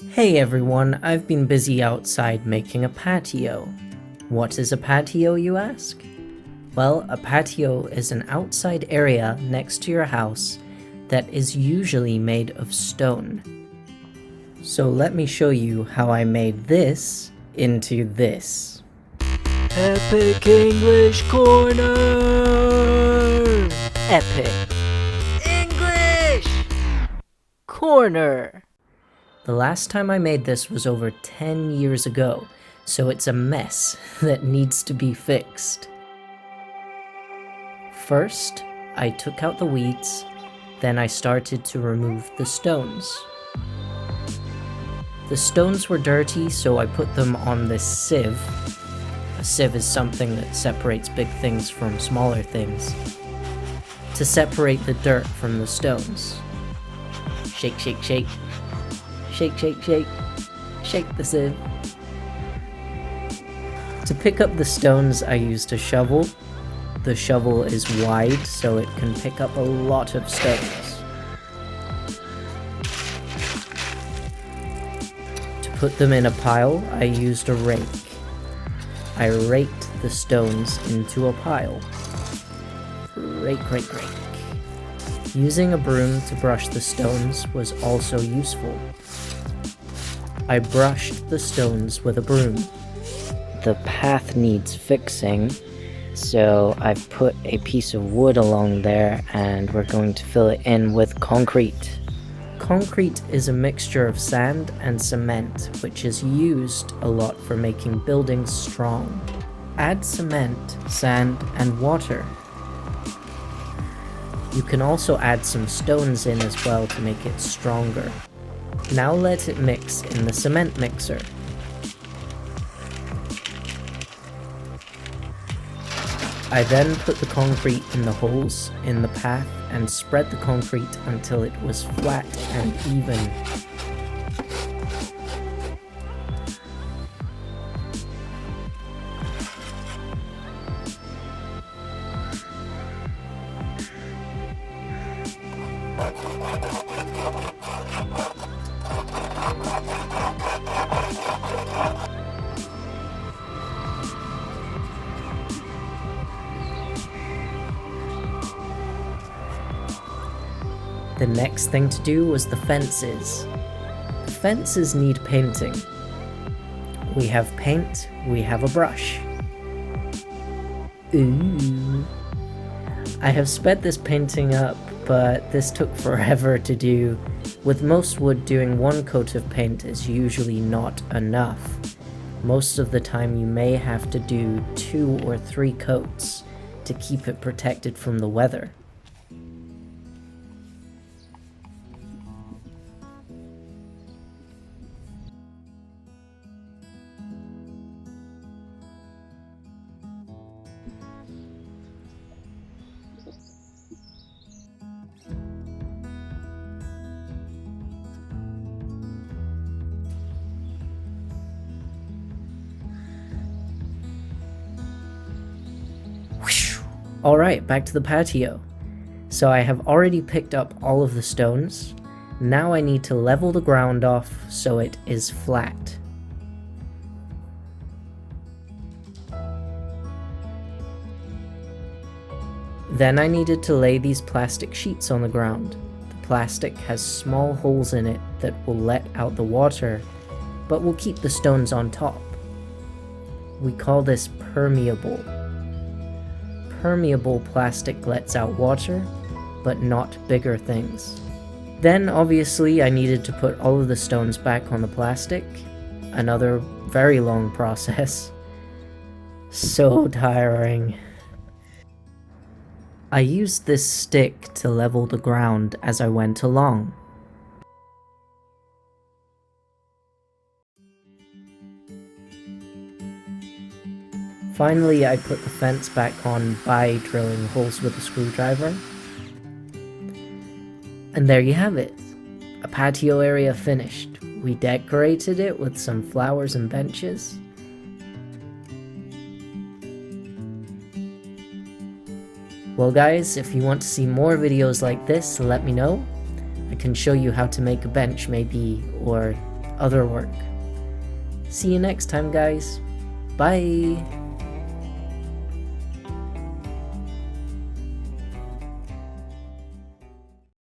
Hey everyone, I've been busy outside making a patio. What is a patio, you ask? Well, a patio is an outside area next to your house that is usually made of stone. So let me show you how I made this into this. Epic English Corner! Epic English Corner! The last time I made this was over 10 years ago, so it's a mess that needs to be fixed. First, I took out the weeds, then I started to remove the stones. The stones were dirty, so I put them on this sieve. A sieve is something that separates big things from smaller things, to separate the dirt from the stones. Shake, shake, shake. Shake, shake, shake. Shake the sieve. To pick up the stones, I used a shovel. The shovel is wide, so it can pick up a lot of stones. To put them in a pile, I used a rake. I raked the stones into a pile. Rake, rake, rake. Using a broom to brush the stones was also useful. I brushed the stones with a broom. The path needs fixing, so I've put a piece of wood along there and we're going to fill it in with concrete. Concrete is a mixture of sand and cement, which is used a lot for making buildings strong. Add cement, sand, and water. You can also add some stones in as well to make it stronger. Now let it mix in the cement mixer. I then put the concrete in the holes in the path and spread the concrete until it was flat and even. The next thing to do was the fences. The fences need painting. We have paint, we have a brush. Ooh. I have sped this painting up, but this took forever to do. With most wood, doing one coat of paint is usually not enough. Most of the time you may have to do 2 or 3 coats to keep it protected from the weather. Alright, back to the patio. So I have already picked up all of the stones. Now I need to level the ground off so it is flat. Then I needed to lay these plastic sheets on the ground. The plastic has small holes in it that will let out the water, but will keep the stones on top. We call this permeable. Permeable plastic lets out water, but not bigger things. Then obviously I needed to put all of the stones back on the plastic. Another very long process. So tiring. I used this stick to level the ground as I went along. Finally, I put the fence back on by drilling holes with a screwdriver. And there you have it. A patio area finished. We decorated it with some flowers and benches. Well guys, if you want to see more videos like this, let me know. I can show you how to make a bench maybe, or other work. See you next time, guys. Bye!